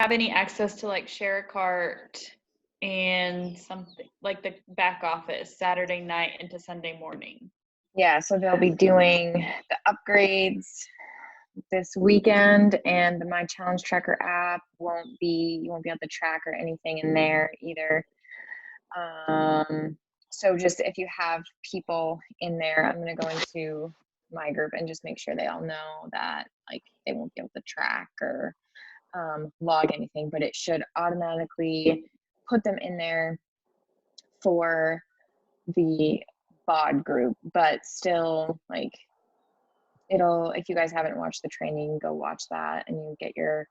have any access to like share a cart and something like the back office Saturday night into Sunday morning? Yeah, so they'll be doing the upgrades this weekend, and the My Challenge Tracker app you won't be able to track or anything in there either. So just if you have people in there, I'm going to go into my group and just make sure they all know that like they won't be able to track or log anything, but it should automatically put them in there for the bod group. But still, like, if you guys haven't watched the training, go watch that, and you get your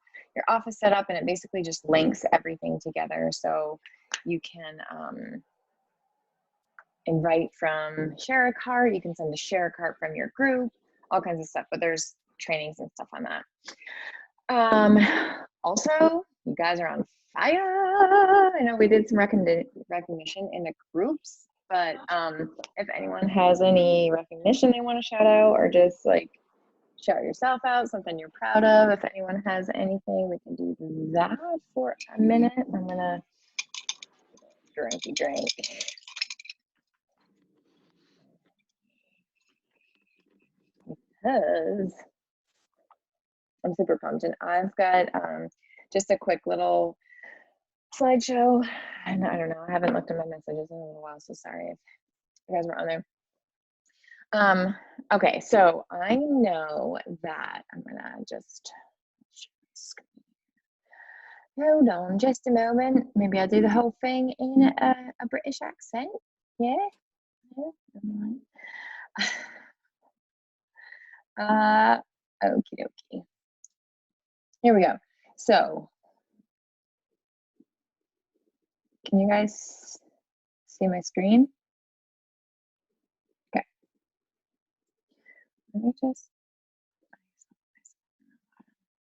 office set up, and it basically just links everything together, so you can invite from share a cart, you can send a share a cart from your group, all kinds of stuff, but there's trainings and stuff on that. Also, you guys are on fire. I know we did some recognition in the groups, but if anyone has any recognition they want to shout out, or just like shout yourself out, something you're proud of, if anyone has anything, we can do that for a minute. I'm gonna drink. Because I'm super pumped, and I've got just a quick little slideshow, and I don't know, I haven't looked at my messages in a little while, so sorry if you guys were on there. Okay, so I know that I'm gonna just hold on just a moment. Maybe I'll do the whole thing in a British accent. Yeah. Okie dokie. Here we go. So, can you guys see my screen? Okay. Let me just.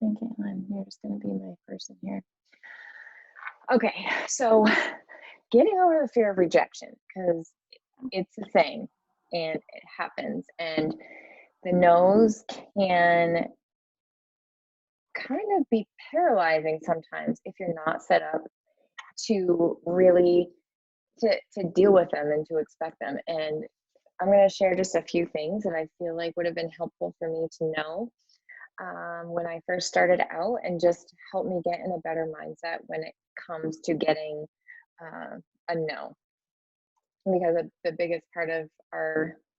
Thinking you're just going to be my person here. Okay, so getting over the fear of rejection, because it's a thing and it happens, and the no's can kind of be paralyzing sometimes if you're not set up to really to deal with them and to expect them. And I'm going to share just a few things that I feel like would have been helpful for me to know when I first started out, and just help me get in a better mindset when it comes to getting a no. Because the biggest part of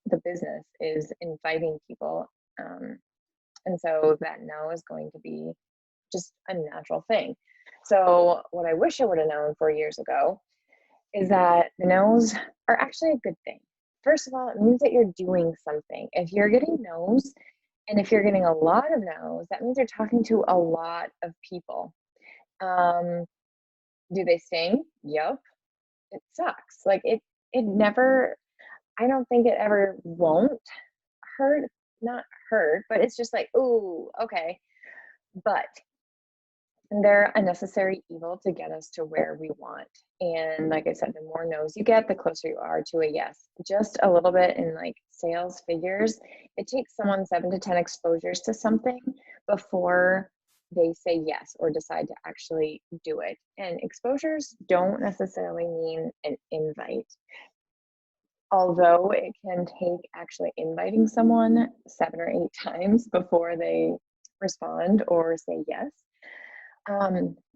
the business is inviting people, and so that no is going to be just a natural thing. So what I wish I would have known 4 years ago is that the no's are actually a good thing. First of all, it means that you're doing something. If you're getting no's, and if you're getting a lot of no's, that means you're talking to a lot of people. Do they sting? Yep. It sucks. Like it never, I don't think it ever won't hurt, not hurt, but it's just like, ooh, okay. But they're a necessary evil to get us to where we want. And like I said, the more no's you get, the closer you are to a yes. Just a little bit in like sales figures, it takes someone 7 to 10 exposures to something before they say yes or decide to actually do it. And exposures don't necessarily mean an invite. Although it can take actually inviting someone 7 or 8 times before they respond or say yes.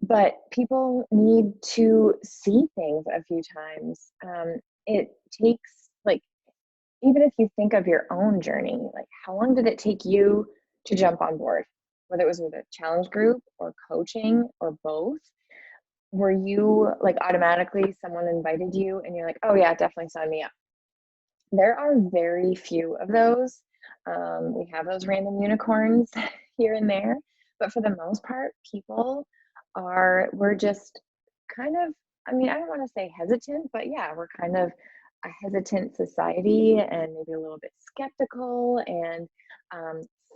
But people need to see things a few times. It takes, like, even if you think of your own journey, like how long did it take you to jump on board? Whether it was with a challenge group or coaching or both, were you like automatically someone invited you and you're like, oh yeah, definitely sign me up? There are very few of those. We have those random unicorns here and there, but for the most part, we're just kind of, I mean, I don't want to say hesitant, but yeah, we're kind of a hesitant society, and maybe a little bit skeptical, and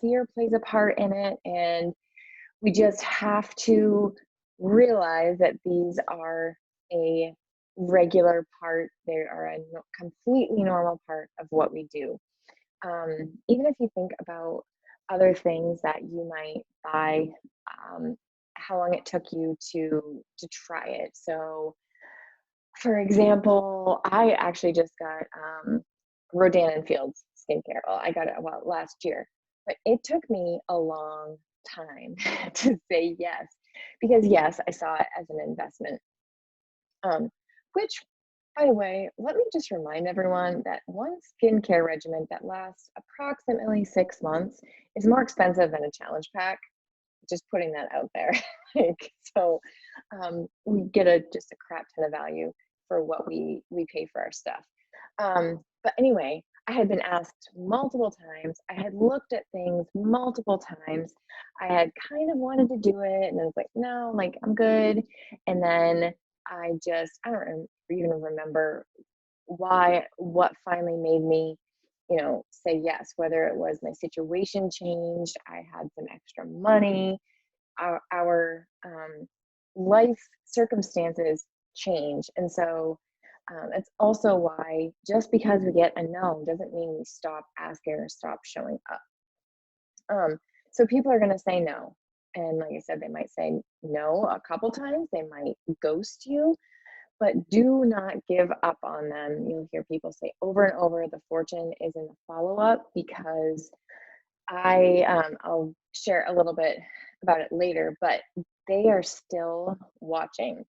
fear plays a part in it. And we just have to realize that these are a regular part, they are a completely normal part of what we do. Even if you think about other things that you might buy how long it took you to try it. So for example, I actually just got Rodan and Fields skincare. Well, I got it last year, but it took me a long time to say yes, because yes, I saw it as an investment. Which, by the way, let me just remind everyone that one skincare regimen that lasts approximately 6 months is more expensive than a challenge pack. Just putting that out there. Like, so we get just a crap ton of value for what we pay for our stuff. But anyway, I had been asked multiple times. I had looked at things multiple times. I had kind of wanted to do it, and I was like, no, like I'm good. And then I don't even remember what finally made me, say yes, whether it was my situation changed, I had some extra money, our life circumstances change. And so it's also why just because we get a no doesn't mean we stop asking or stop showing up. So people are going to say no. And like I said, they might say no a couple times, they might ghost you, but do not give up on them. You'll hear people say over and over, the fortune is in the follow up, because I'll share a little bit about it later, but they are still watching.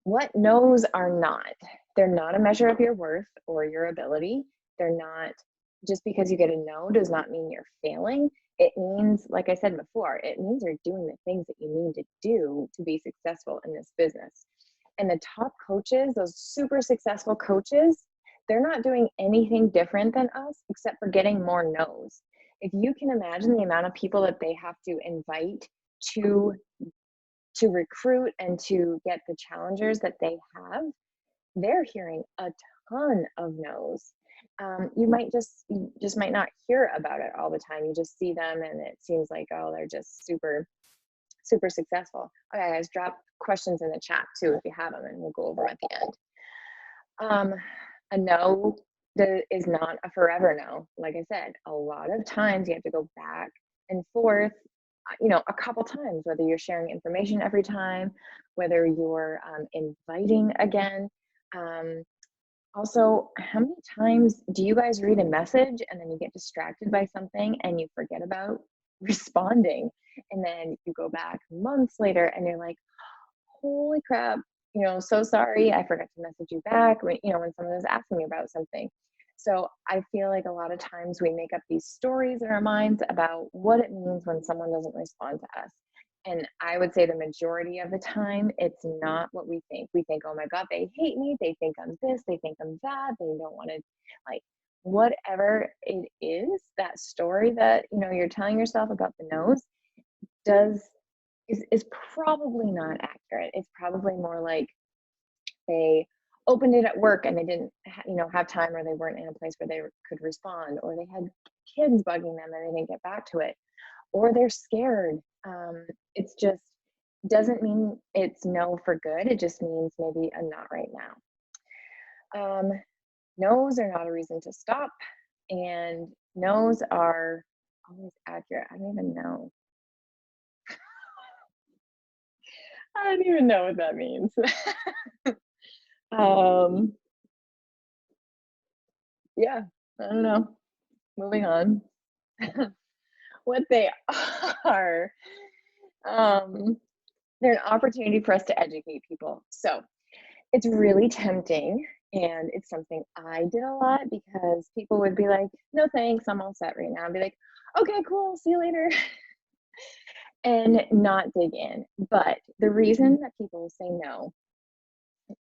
What no's are not. They're not a measure of your worth or your ability. They're not, just because you get a no does not mean you're failing. It means, like I said before, it means you're doing the things that you need to do to be successful in this business. And the top coaches, those super successful coaches, they're not doing anything different than us except for getting more no's. If you can imagine the amount of people that they have to invite to recruit and to get the challengers that they have, they're hearing a ton of no's. You just might not hear about it all the time. You just see them and it seems like, oh, they're just super successful. Okay, guys, drop questions in the chat too if you have them, and we'll go over at the end. A no is not a forever no. Like I said, a lot of times you have to go back and forth, a couple times, whether you're sharing information every time, whether you're inviting again. Also, how many times do you guys read a message and then you get distracted by something and you forget about responding? And then you go back months later and you're like, holy crap, so sorry, I forgot to message you back when someone was asking me about something. So I feel like a lot of times we make up these stories in our minds about what it means when someone doesn't respond to us. And I would say the majority of the time, it's not what we think. We think, oh my God, they hate me. They think I'm this. They think I'm that. They don't want to, like, whatever it is, that story that, you're telling yourself about the nose is probably not accurate. It's probably more like they opened it at work and they didn't have time, or they weren't in a place where they could respond, or they had kids bugging them and they didn't get back to it, or they're scared. It's just doesn't mean it's no for good. It just means maybe a not right now. No's are not a reason to stop, and no's are always accurate. I don't even know. I don't even know what that means. Yeah, I don't know. Moving on. What they are, they're an opportunity for us to educate people. So it's really tempting, and it's something I did a lot, because people would be like, no thanks, I'm all set right now. I'd be like, okay, cool, see you later. And not dig in. But the reason that people say no,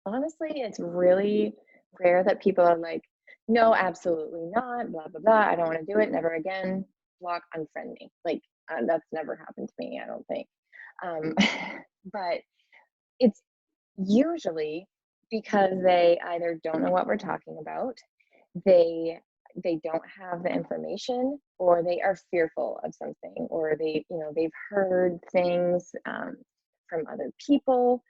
honestly, it's really rare that people are like, no, absolutely not, blah, blah, blah, I don't want to do it, never again, block, unfriend me. Like, that's never happened to me, I don't think. But it's usually because they either don't know what we're talking about, they don't have the information, or they are fearful of something, or they've heard things from other people,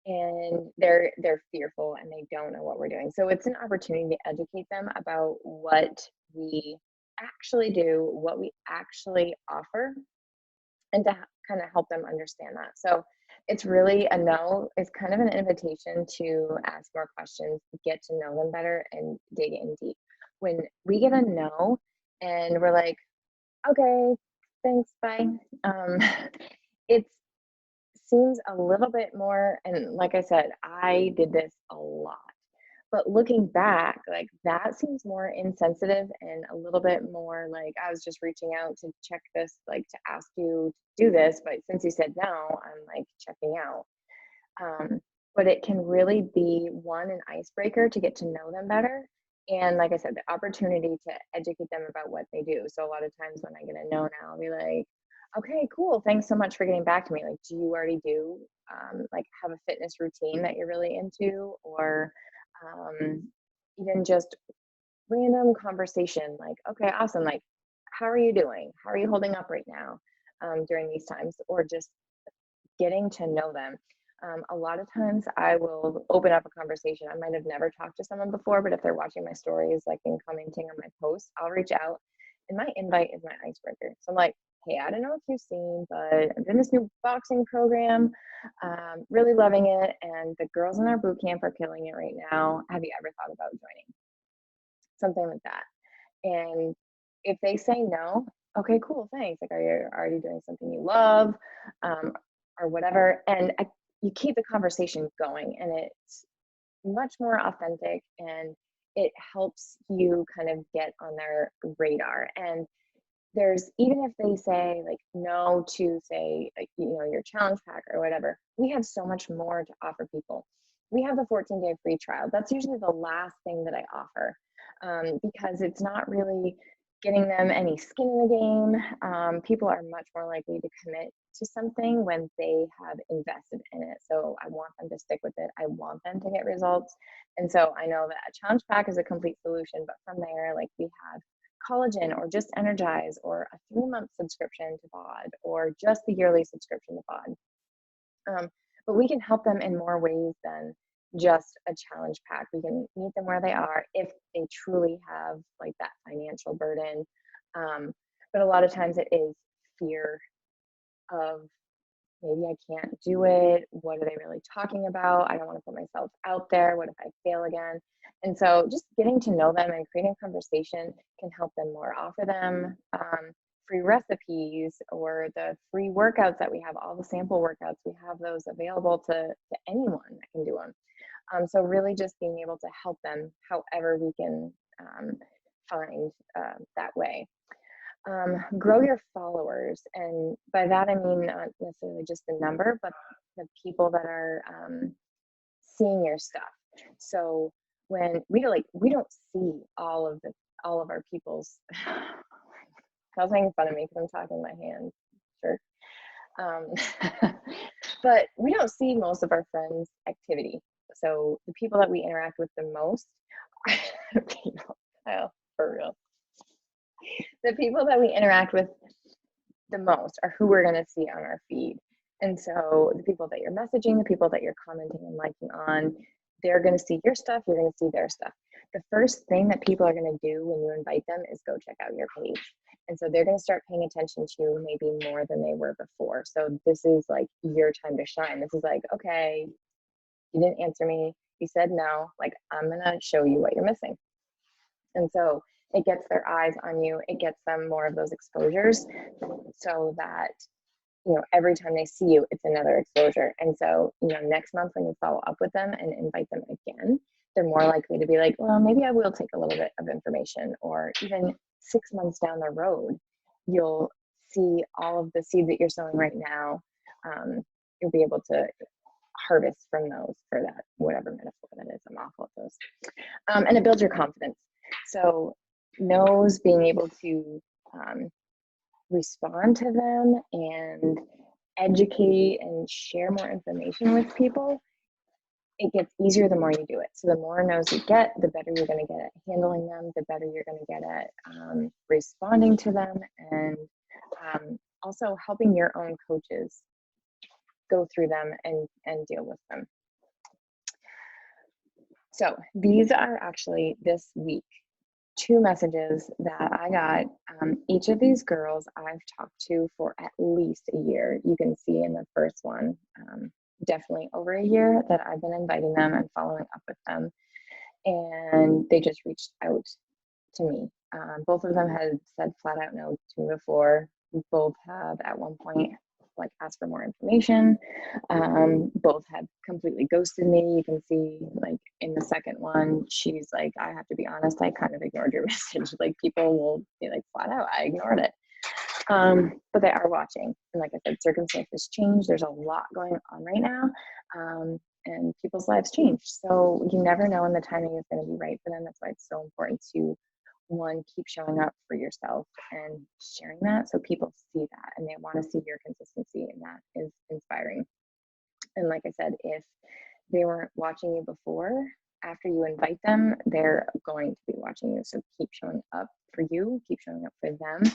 and they're fearful and they don't know what we're doing. So it's an opportunity to educate them about what we actually do, what we actually offer, and to kind of help them understand that. So it's really a no. It's kind of an invitation to ask more questions, get to know them better, and dig in deep. When we get a no and we're like, okay, thanks, bye. It seems a little bit more, and like I said, I did this a lot. But looking back, like that seems more insensitive and a little bit more like I was just reaching out to check this, like to ask you to do this, but since you said no, I'm like checking out. But it can really be one, an icebreaker to get to know them better. And like I said, the opportunity to educate them about what they do. So a lot of times when I get a no now, I'll be like, okay, cool. Thanks so much for getting back to me. Like, do you already do like have a fitness routine that you're really into? Or even just random conversation like, okay, awesome. Like, how are you doing? How are you holding up right now during these times? Or just getting to know them. A lot of times I will open up a conversation. I might have never talked to someone before, but if they're watching my stories, like and commenting on my posts, I'll reach out. And my invite is my icebreaker. So I'm like, hey, I don't know if you've seen, but I'm doing this new boxing program. Really loving it. And the girls in our boot camp are killing it right now. Have you ever thought about joining? Something like that. And if they say no, okay, cool, thanks. Like, are you already doing something you love, or whatever? And you keep the conversation going, and it's much more authentic, and it helps you kind of get on their radar. And there's, even if they say like no to say like, your challenge pack or whatever, we have so much more to offer people. We have the 14-day free trial. That's usually the last thing that I offer, because it's not really getting them any skin in the game. People are much more likely to commit to something when they have invested in it. So I want them to stick with it. I want them to get results. And so I know that a challenge pack is a complete solution, but from there, like we have collagen or just energize or a 3-month subscription to bod or just the yearly subscription to bod. But we can help them in more ways than just a challenge pack. We can meet them where they are if they truly have like that financial burden. But a lot of times it is fear of maybe I can't do it. What are they really talking about? I don't want to put myself out there. What if I fail again? And so just getting to know them and creating conversation can help them more. Offer them free recipes or the free workouts that we have, all the sample workouts, we have those available to anyone that can do them. So really just being able to help them however we can find that way. Grow your followers. And by that, I mean, not necessarily just the number, but the people that are seeing your stuff. So when we don't see all of our people's, I was making fun of me because I'm talking my hand, sure. But we don't see most of our friends' activity. So the people that we interact with the most are people, oh, for real. The people that we interact with the most are who we're going to see on our feed. And so the people that you're messaging, the people that you're commenting and liking on, they're going to see your stuff, you're going to see their stuff. The first thing that people are going to do when you invite them is go check out your page. And so they're going to start paying attention to you maybe more than they were before. So this is like your time to shine. This is like, okay, you didn't answer me. You said no. Like, I'm going to show you what you're missing. And so it gets their eyes on you. It gets them more of those exposures so that, every time they see you, it's another exposure. And so, next month when you follow up with them and invite them again, they're more likely to be like, well, maybe I will take a little bit of information. Or even 6 months down the road, you'll see all of the seeds that you're sowing right now. You'll be able to harvest from those, for that, whatever metaphor that is. I'm awful at those. And it builds your confidence. So knows, being able to respond to them and educate and share more information with people, it gets easier the more you do it. So the more no's you get, the better you're going to get at handling them, the better you're going to get at responding to them, and also helping your own coaches go through them and deal with them. So these are actually this week two messages that I got. Each of these girls I've talked to for at least a year. You can see in the first one, definitely over a year that I've been inviting them and following up with them. And they just reached out to me. Both of them had said flat out no to me before. Both have at one point like asked for more information. Both had completely ghosted me. You can see like in the second one, she's like, I have to be honest, I kind of ignored your message. Like people will be like flat out, I ignored it. But they are watching. And like I said, circumstances change. There's a lot going on right now. And people's lives change. So you never know when the timing is going to be right for them. That's why it's so important to one, keep showing up for yourself and sharing that so people see that and they want to see your consistency, and that is inspiring. And like I said, if they weren't watching you before, after you invite them, they're going to be watching you. So keep showing up for you, keep showing up for them.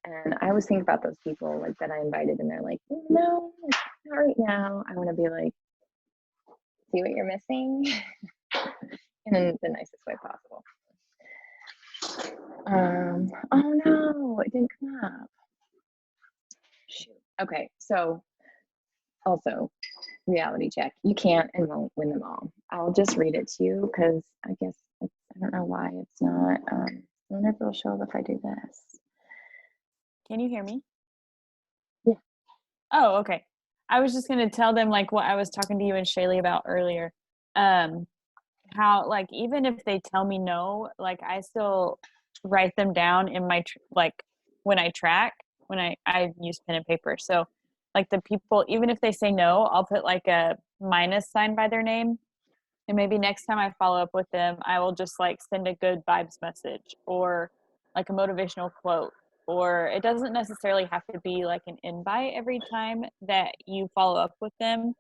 And I always think about those people like that I invited and they're like, no, not right now. I want to be like, see what you're missing in the nicest way possible. Oh no, it didn't come up. Shoot. Okay, so also reality check. You can't and won't win them all. I'll just read it to you because I guess I don't know why it's not. I wonder if it'll show up if I do this. Can you hear me? Yeah. Oh, okay. I was just gonna tell them like what I was talking to you and Shaylee about earlier. How like even if they tell me no, like I still write them down in my like when I track, when I use pen and paper. So like the people, even if they say no, I'll put like a minus sign by their name. And maybe next time I follow up with them, I will just like send a good vibes message or like a motivational quote. Or it doesn't necessarily have to be like an invite every time that you follow up with them,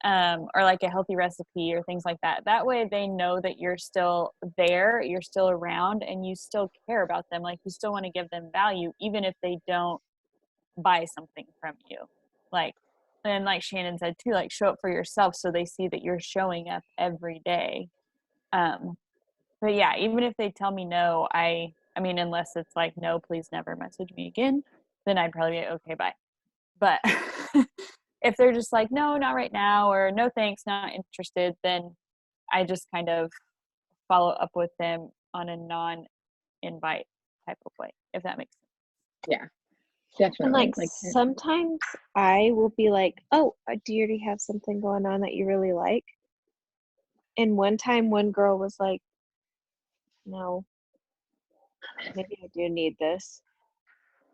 or like a healthy recipe or things like that. That way they know that you're still there, you're still around, and you still care about them. Like you still want to give them value, even if they don't buy something from you. Like, and like Shannon said too, like show up for yourself so they see that you're showing up every day. Um, but yeah, even if they tell me no, I mean, unless it's like, no, please never message me again, then I'd probably be okay, bye. But if they're just like, no, not right now, or no, thanks, not interested, then I just kind of follow up with them on a non-invite type of way, if that makes sense. Yeah, And definitely. Like sometimes I will be like, oh, do you already have something going on that you really like? And one time one girl was like, no, maybe I do need this.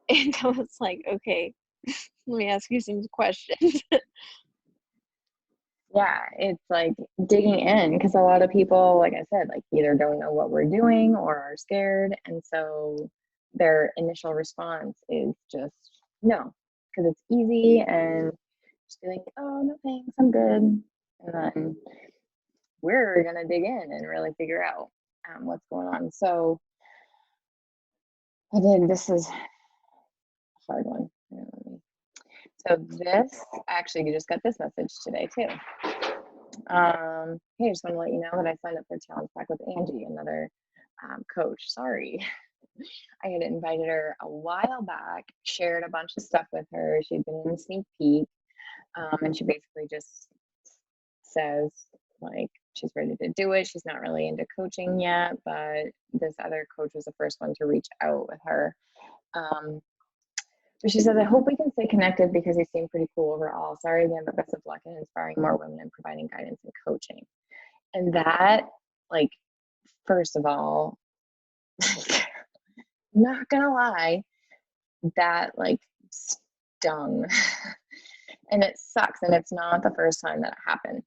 And I was like, okay, let me ask you some questions. yeah, it's like digging in because a lot of people, like I said, like either don't know what we're doing or are scared. And so their initial response is just no, because it's easy and just be like, oh, no thanks, I'm good. And then we're going to dig in and really figure out what's going on. So this is a hard one. So this, actually, you just got this message today too. Hey, I just want to let you know that I signed up for Challenge Pack with Angie, another coach. Sorry. I had invited her a while back, shared a bunch of stuff with her. She'd been in a sneak peek, and she basically just says, like, she's ready to do it. She's not really into coaching yet, but this other coach was the first one to reach out with her. But she said, I hope we can stay connected because you seem pretty cool overall. Sorry again, but best of luck in inspiring more women and providing guidance and coaching. And that, like, first of all, not gonna lie, that like stung. And it sucks. And it's not the first time that it happened.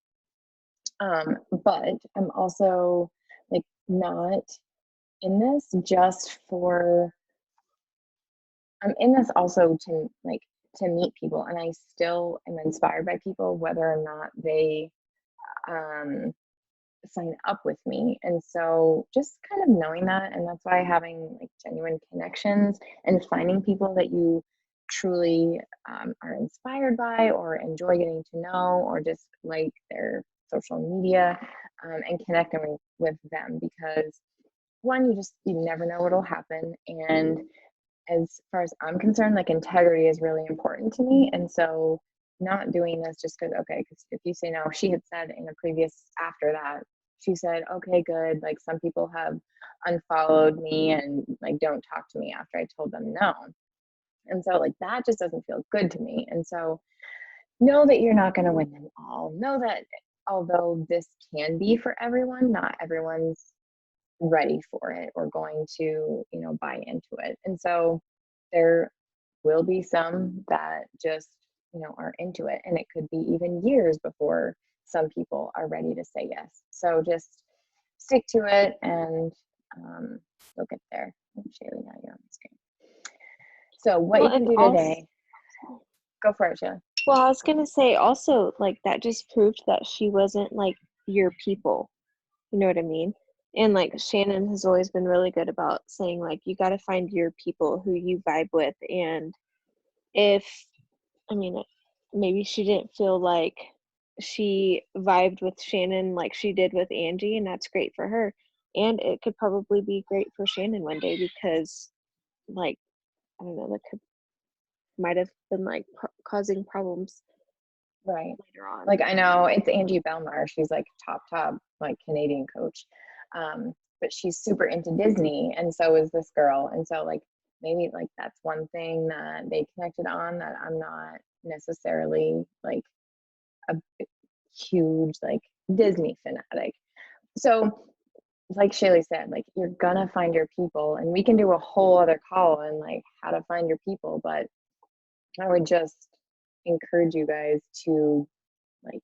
But I'm also like not in this just for, I'm in this also to like to meet people, and I still am inspired by people whether or not they sign up with me. And so just kind of knowing that, and that's why having like genuine connections and finding people that you truly are inspired by or enjoy getting to know or just like their social media, and connecting with them, because one, you never know what'll happen. And as far as I'm concerned, like integrity is really important to me. And so not doing this just because, okay, because if you say no, she had said in a previous after that, she said, okay, good. Like some people have unfollowed me and like don't talk to me after I told them no. And so like that just doesn't feel good to me. And so know that you're not going to win them all. Know that although this can be for everyone, not everyone's ready for it or going to, buy into it. And so there will be some that just, are into it. And it could be even years before some people are ready to say yes. So just stick to it and you'll get there. Oh, Shaylee, now you're on the screen. So what you can do today, go for it, Shaylee. Well, I was going to say also, like, that just proved that she wasn't, like, your people. You know what I mean? And, like, Shannon has always been really good about saying, like, you got to find your people who you vibe with. And if, I mean, maybe she didn't feel like she vibed with Shannon like she did with Angie, and that's great for her. And it could probably be great for Shannon one day because, like, I don't know, that might have been, like, causing problems. Right. Later on. Like I know it's Angie Belmar. She's like top, like Canadian coach. But she's super into Disney and so is this girl. And so like maybe like that's one thing that they connected on that I'm not necessarily like a huge like Disney fanatic. So like Shaylee said, like you're gonna find your people and we can do a whole other call on like how to find your people, but I would just encourage you guys to like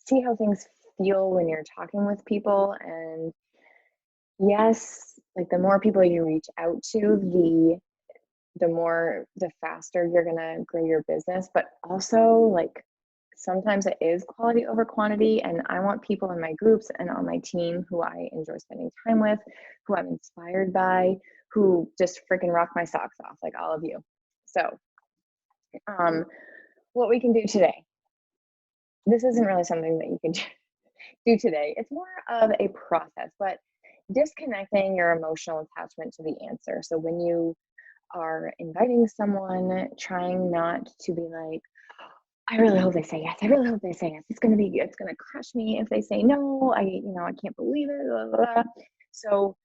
see how things feel when you're talking with people. And yes, like the more people you reach out to, the faster you're gonna grow your business. But also like sometimes it is quality over quantity. And I want people in my groups and on my team who I enjoy spending time with, who I'm inspired by, who just freaking rock my socks off, like all of you. So what we can do today. This isn't really something that you can do today. It's more of a process, but disconnecting your emotional attachment to the answer. So when you are inviting someone, trying not to be like, I really hope they say yes. I really hope they say yes. It's going to crush me if they say no. I can't believe it. Blah, blah, blah. So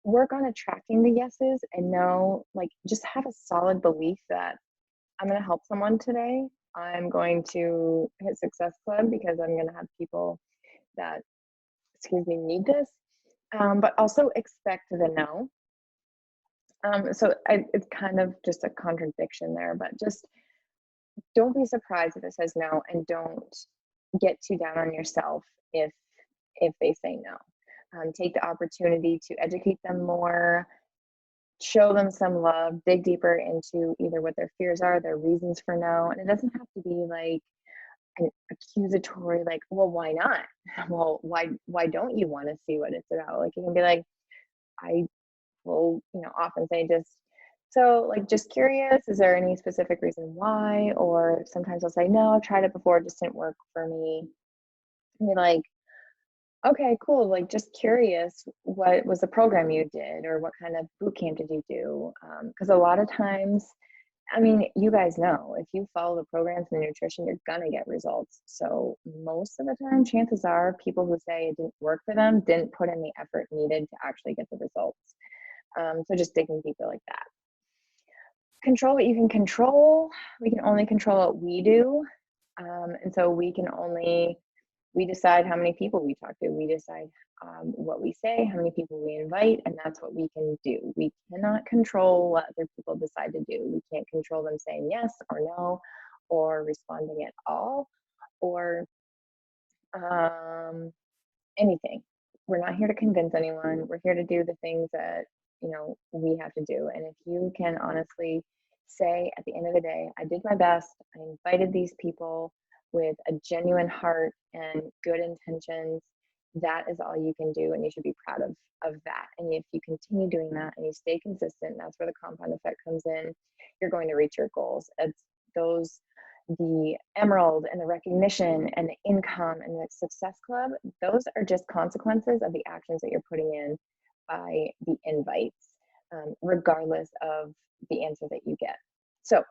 work on attracting the yeses and know, like, just have a solid belief that I'm going to help someone today. I'm going to hit Success Club because I'm going to have people that, need this. But also expect the no. It's kind of just a contradiction there, but just don't be surprised if it says no, and don't get too down on yourself if they say no. Take the opportunity to educate them more, show them some love, dig deeper into either what their fears are, their reasons for no, and it doesn't have to be like an accusatory, like, well, why not? Well, why don't you want to see what it's about? Like, you can be like, I will, often say just curious, is there any specific reason why? Or sometimes I'll say, no, I've tried it before, it just didn't work for me. And be like, okay, cool. Like, just curious, what was the program you did, or what kind of boot camp did you do? Because a lot of times, I mean, you guys know, if you follow the programs and the nutrition, you're gonna get results. So most of the time, chances are people who say it didn't work for them didn't put in the effort needed to actually get the results. So just digging deeper like that. Control what you can control. We can only control what we do. And so we decide how many people we talk to. We decide what we say, how many people we invite, and that's what we can do. We cannot control what other people decide to do. We can't control them saying yes or no, or responding at all, or anything. We're not here to convince anyone. We're here to do the things that, we have to do. And if you can honestly say at the end of the day, I did my best, I invited these people with a genuine heart and good intentions, that is all you can do. And you should be proud of that. And if you continue doing that and you stay consistent, that's where the compound effect comes in. You're going to reach your goals. It's those the emerald and the recognition and the income and the success club, those are just consequences of the actions that you're putting in by the invites, regardless of the answer that you get. So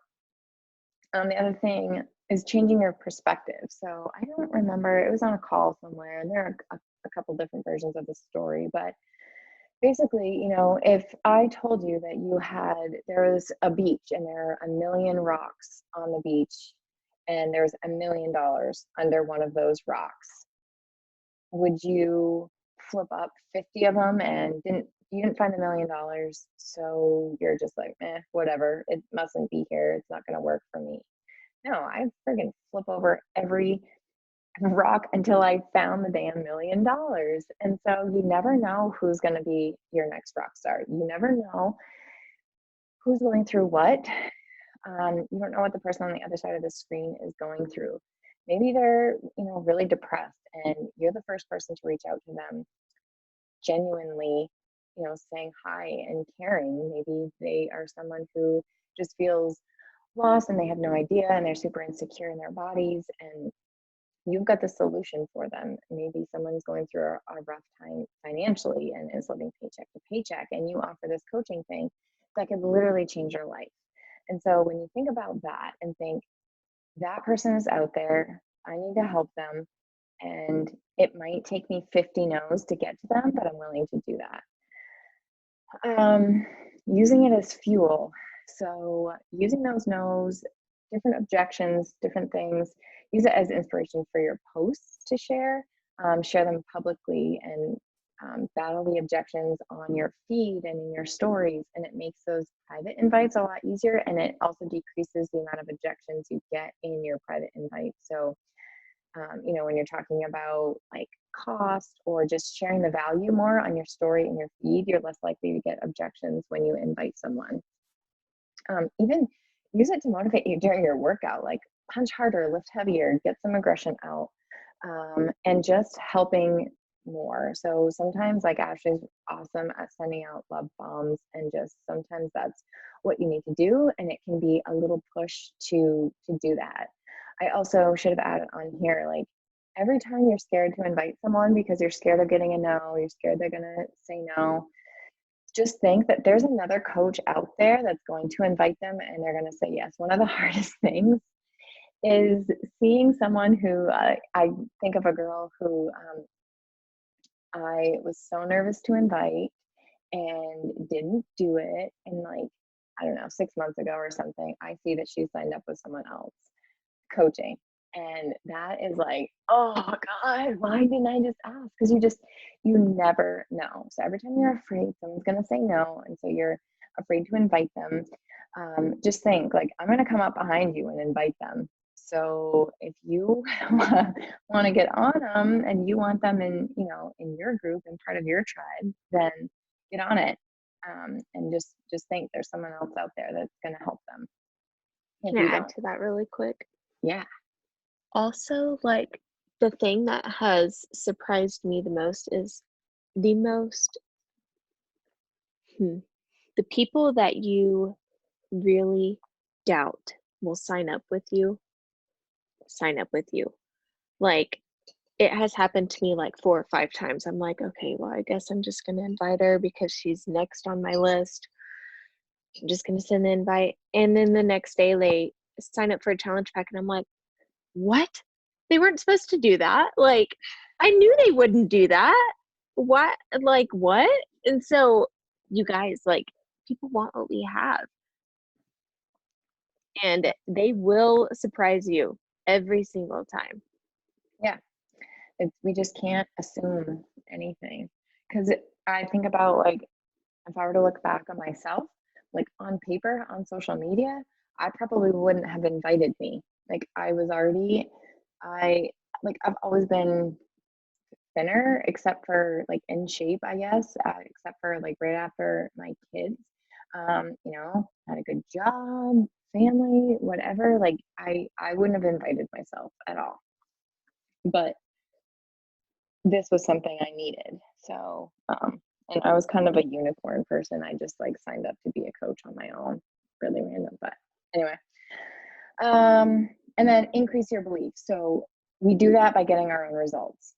the other thing is changing your perspective. So I don't remember, it was on a call somewhere, and there are a couple different versions of the story, but basically, you know, if I told you that there was a beach and there are 1,000,000 rocks on the beach and there's $1 million under one of those rocks, would you flip up 50 of them and you didn't find the $1 million, so you're just like, whatever, it mustn't be here, it's not going to work for me? No, I friggin' flip over every rock until I found the damn $1 million. And so you never know who's going to be your next rock star. You never know who's going through what. You don't know what the person on the other side of the screen is going through. Maybe they're, you know, really depressed, and you're the first person to reach out to them, genuinely, you know, saying hi and caring. Maybe they are someone who just feels lost and they have no idea and they're super insecure in their bodies, and you've got the solution for them. Maybe someone's going through a rough time financially and is living paycheck to paycheck, and you offer this coaching thing that could literally change your life. And so when you think about that and think, that person is out there, I need to help them, and it might take me 50 no's to get to them, but I'm willing to do that. Using it as fuel. So using those no's, different objections, different things, use it as inspiration for your posts to share. Share them publicly, and battle the objections on your feed and in your stories, and it makes those private invites a lot easier, and it also decreases the amount of objections you get in your private invites. So you know, when you're talking about like cost or just sharing the value more on your story and your feed, you're less likely to get objections when you invite someone. Even use it to motivate you during your workout, like punch harder, lift heavier, get some aggression out, and just helping more. So sometimes, like, Ashley's awesome at sending out love bombs, and just sometimes that's what you need to do, and it can be a little push to do that. I also should have added on here, like, every time you're scared to invite someone because you're scared of getting a no, you're scared they're gonna say no, just think that there's another coach out there that's going to invite them and they're going to say yes. One of the hardest things is seeing someone who I think of a girl who I was so nervous to invite and didn't do it. And, like, I don't know, 6 months ago or something, I see that she signed up with someone else coaching. And that is like, oh God, why didn't I just ask? Because you never know. So every time you're afraid someone's going to say no, and so you're afraid to invite them, just think, like, I'm going to come up behind you and invite them. So if you want to get on them and you want them in, you know, in your group and part of your tribe, then get on it. And just think there's someone else out there that's going to help them. Can I add to that really quick? Yeah. Also, like, the thing that has surprised me the most is the people that you really doubt will sign up with you. Like, it has happened to me like 4 or 5 times. I'm like, okay, well, I guess I'm just going to invite her because she's next on my list. I'm just going to send the invite. And then the next day they sign up for a challenge pack, and I'm like, what? They weren't supposed to do that. Like, I knew they wouldn't do that. What? Like, what? And so, you guys, like, people want what we have. And they will surprise you every single time. Yeah. We just can't assume anything. Because I think about, like, if I were to look back on myself, like, on paper, on social media, I probably wouldn't have invited me. Like, I've always been thinner, except for, like, in shape, I guess, except for, like, right after my kids. You know, had a good job, family, whatever. Like, I wouldn't have invited myself at all. But this was something I needed. So, and I was kind of a unicorn person. I just, like, signed up to be a coach on my own. Really random, but anyway. And then increase your belief. So we do that by getting our own results.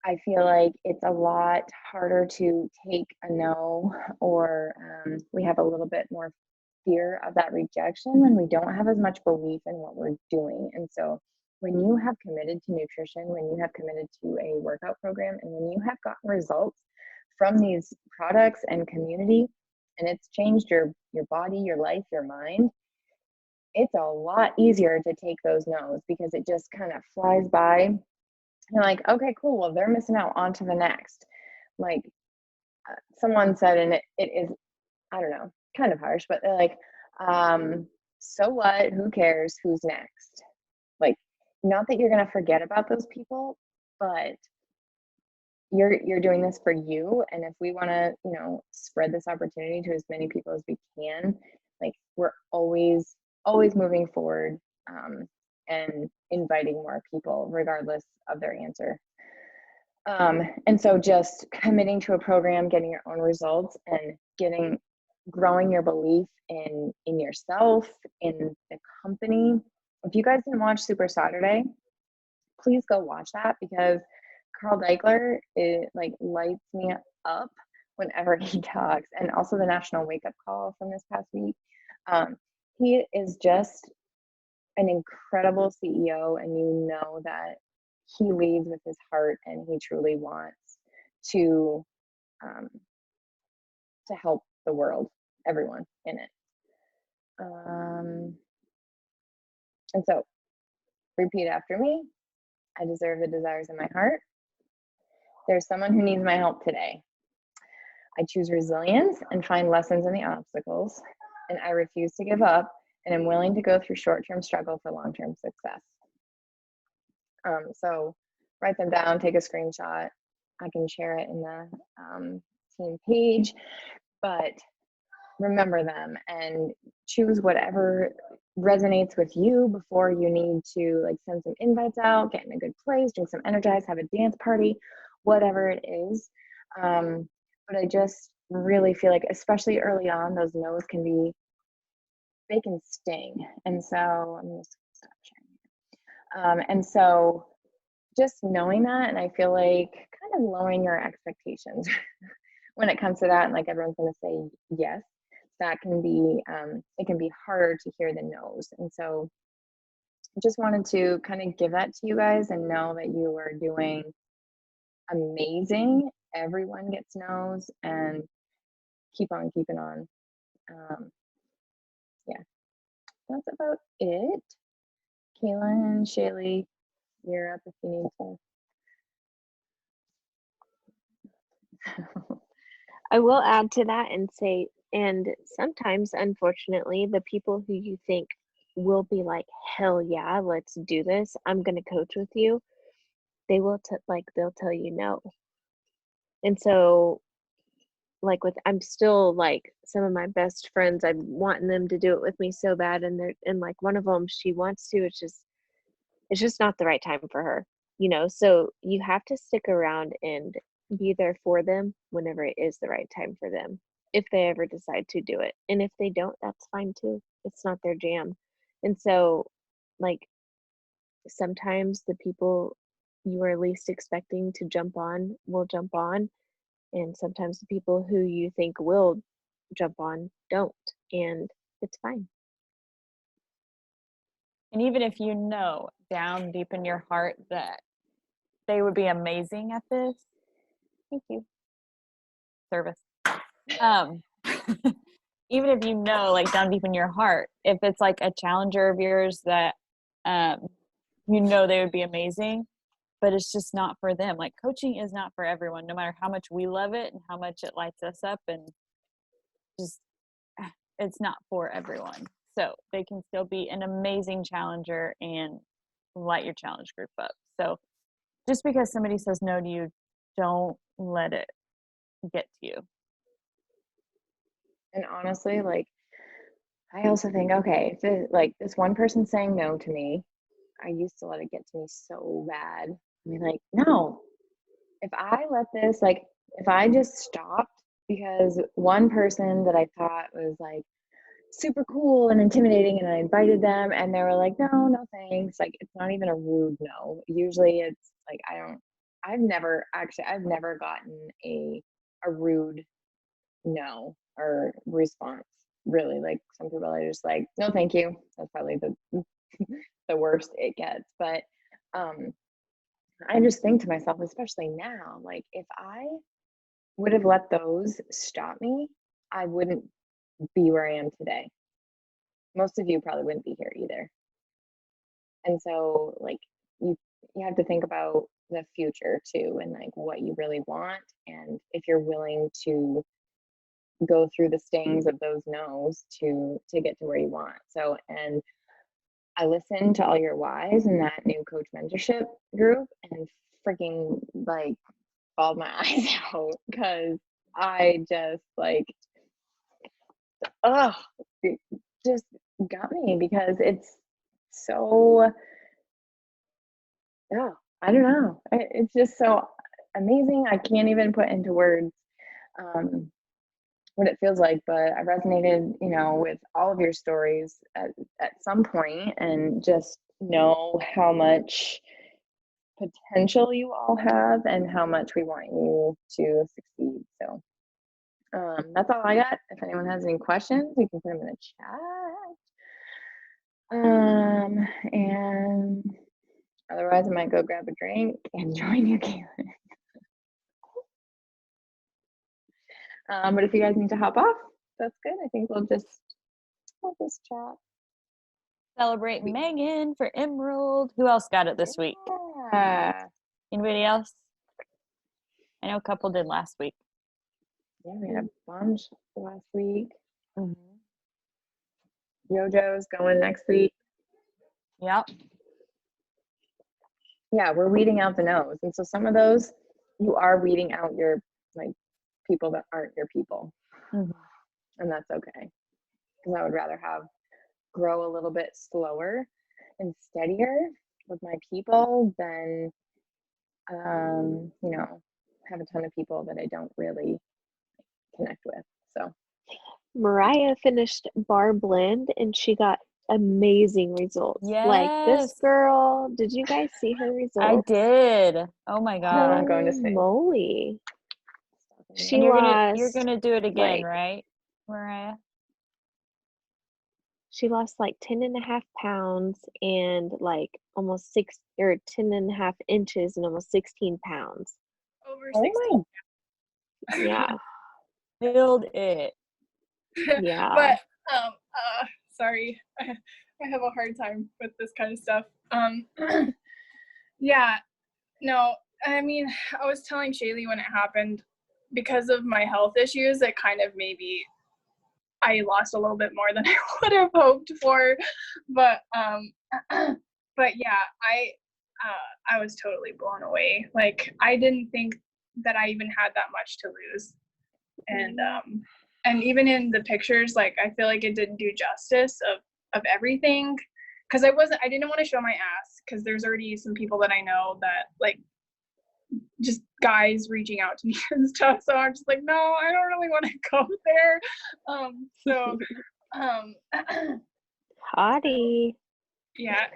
I feel like it's a lot harder to take a no, or we have a little bit more fear of that rejection when we don't have as much belief in what we're doing. And so when you have committed to nutrition, when you have committed to a workout program, and when you have gotten results from these products and community, and it's changed your body, your life, your mind, it's a lot easier to take those no's because it just kind of flies by. You're like, okay, cool. Well, they're missing out, on to the next. Like someone said, and it is, I don't know, kind of harsh, but they're like, so what? Who cares? Who's next? Like, not that you're going to forget about those people, but you're doing this for you. And if we want to, spread this opportunity to as many people as we can, like we're always moving forward, and inviting more people regardless of their answer. And so just committing to a program, getting your own results, and growing your belief in yourself, in the company. If you guys didn't watch Super Saturday, please go watch that, because Carl Deichler, it like lights me up whenever he talks. And also the National Wake Up Call from this past week. He is just an incredible CEO, and you know that he leads with his heart, and he truly wants to help the world, everyone in it. And so repeat after me. I deserve the desires in my heart. There's someone who needs my help today. I choose resilience and find lessons in the obstacles, and I refuse to give up, and I'm willing to go through short-term struggle for long-term success. So write them down, take a screenshot. I can share it in the team page, but remember them and choose whatever resonates with you before you need to like send some invites out, get in a good place, drink some Energize, have a dance party, whatever it is. But I just really feel like, especially early on, those no's they can sting. And so I'm going to stop sharing. And so just knowing that, and I feel like kind of lowering your expectations when it comes to that, and like everyone's going to say yes, that can be, it can be harder to hear the no's. And so I just wanted to kind of give that to you guys and know that you are doing amazing. Everyone gets no's, and keep on keeping on. Yeah, that's about it. Kayla and Shaylee, you're up if you need to. I will add to that and say, and sometimes, unfortunately, the people who you think will be like, hell yeah, let's do this, I'm going to coach with you, they will they'll tell you no. And so like I'm still like some of my best friends, I'm wanting them to do it with me so bad, and like one of them, she wants to, it's just not the right time for her, so you have to stick around and be there for them whenever it is the right time for them, if they ever decide to do it. And if they don't, that's fine too. It's not their jam. And so like sometimes the people you are least expecting to jump on will jump on, and sometimes the people who you think will jump on don't, and it's fine. And even if you know down deep in your heart that they would be amazing at this, thank you, service. Even if you know, like down deep in your heart, if it's like a challenger of yours that you know they would be amazing, but it's just not for them. Like coaching is not for everyone, no matter how much we love it and how much it lights us up, and just it's not for everyone. So they can still be an amazing challenger and light your challenge group up. So just because somebody says no to you, don't let it get to you. And honestly, like, I also think, okay, if this one person saying no to me, I used to let it get to me so bad. I mean, like, no, if I let this, like, if I just stopped because one person that I thought was like super cool and intimidating, and I invited them and they were like, no thanks. Like, it's not even a rude no. Usually it's like, I've never gotten a rude no or response, really. Like, some people are just like, no thank you. That's probably the the worst it gets. But I just think to myself, especially now, like, if I would have let those stop me, I wouldn't be where I am today. Most of you probably wouldn't be here either. And so, like, you have to think about the future too, and like what you really want, and if you're willing to go through the stings of those no's to get to where you want. So, and I listened to all your whys in that new coach mentorship group, and freaking like bawled my eyes out, because I just like, oh, it just got me, because it's so, yeah, I don't know. It's just so amazing. I can't even put into words what it feels like, but I resonated, with all of your stories at some point, and just know how much potential you all have and how much we want you to succeed. So that's all I got. If anyone has any questions, you can put them in the chat. And otherwise, I might go grab a drink and join you, Caitlin. But if you guys need to hop off, that's good. I think we'll just chat. Celebrate Megan for Emerald. Who else got it this week? Anybody else? I know a couple did last week. Yeah, we had a bunch last week. JoJo's going next week. Yep. Yeah, we're weeding out the no's. And so some of those, you are weeding out your, like, people that aren't your people. And that's okay. Because I would rather grow a little bit slower and steadier with my people than, have a ton of people that I don't really connect with. So Mariah finished bar blend and she got amazing results. Yes. Like, this girl, did you guys see her results? I did. Oh my god. I'm going to say. Moly. She and lost. you're gonna do it again, like, right, Mariah? She lost like 10.5 pounds and like almost 10.5 inches and almost 16 pounds. Over Oh 16. Yeah. Build it. Yeah. But sorry, I have a hard time with this kind of stuff. Yeah, no, I mean, I was telling Shaylee when it happened, because of my health issues, it kind of maybe I lost a little bit more than I would have hoped for, but yeah, I was totally blown away. Like, I didn't think that I even had that much to lose, and even in the pictures, like, I feel like it didn't do justice of everything, because I didn't want to show my ass, because there's already some people that I know that, like, just guys reaching out to me and stuff, so I'm just like, no, I don't really want to go there. Hottie. Yeah,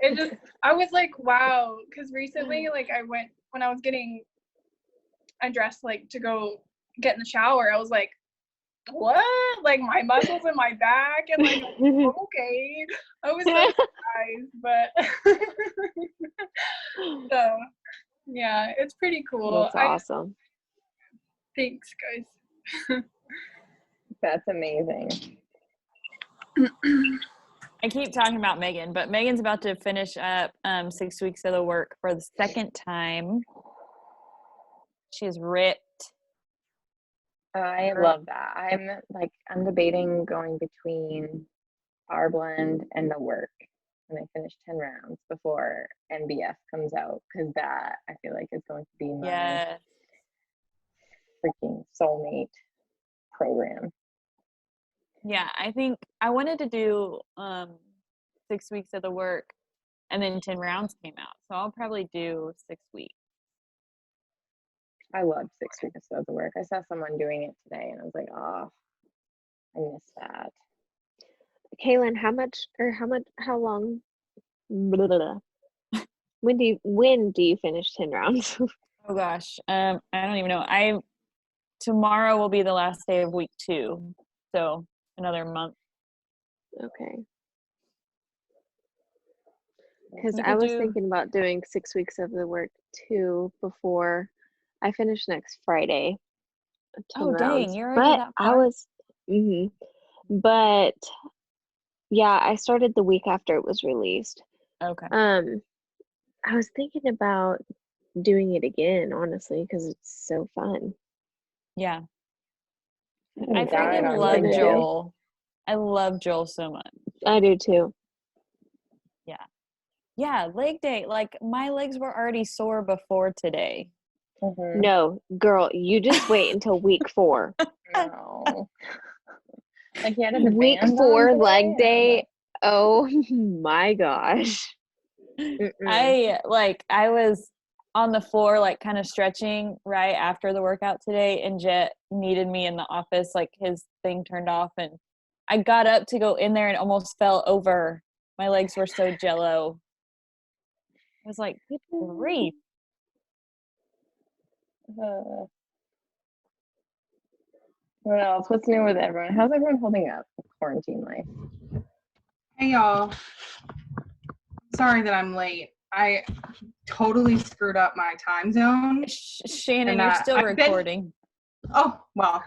I was like, wow, because recently, like, when I was getting undressed, like, to go get in the shower, I was like, what? Like, my muscles in my back, and like, okay, I was so surprised, but so yeah, it's pretty cool. That's awesome. Thanks, guys. That's amazing. I keep talking about Megan, but Megan's about to finish up 6 weeks of the work for the second time. She's ripped. I love that. I'm debating going between Bar Blend and the work when I finish 10 rounds before NBF comes out, because that, I feel like, is going to be my freaking soulmate program. Yeah, I think I wanted to do 6 weeks of the work, and then 10 rounds came out, so I'll probably do 6 weeks. I love 6 weeks of the work. I saw someone doing it today, and I was like, oh, I miss that. Kaylin, how long, blah, blah, blah. When do you finish 10 rounds? Oh gosh. I don't even know. Tomorrow will be the last day of week 2. So another month. Okay. Because You I could was do thinking about doing 6 weeks of the work too before I finish next Friday, 10 Oh dang, rounds. you're already But that I far? was, but yeah, I started the week after it was released. Okay. I was thinking about doing it again, honestly, because it's so fun. Yeah. I I died freaking on love leg day. Joel. I love Joel so much. I do too. Yeah, leg day. Like my legs were already sore before today. Mhm. No, girl, you just wait until week 4. No. Like he had the Week bands on 4 today, leg and day. Oh my gosh. Mm-mm. I was on the floor like kind of stretching right after the workout today, and Jet needed me in the office, like his thing turned off, and I got up to go in there and almost fell over. My legs were so jello. I was like, good grief. Uh, what else? What's new with everyone? How's everyone holding up with quarantine life? Hey y'all. Sorry that I'm late. I totally screwed up my time zone. Shannon, And, you're still I've been- recording. Oh, well,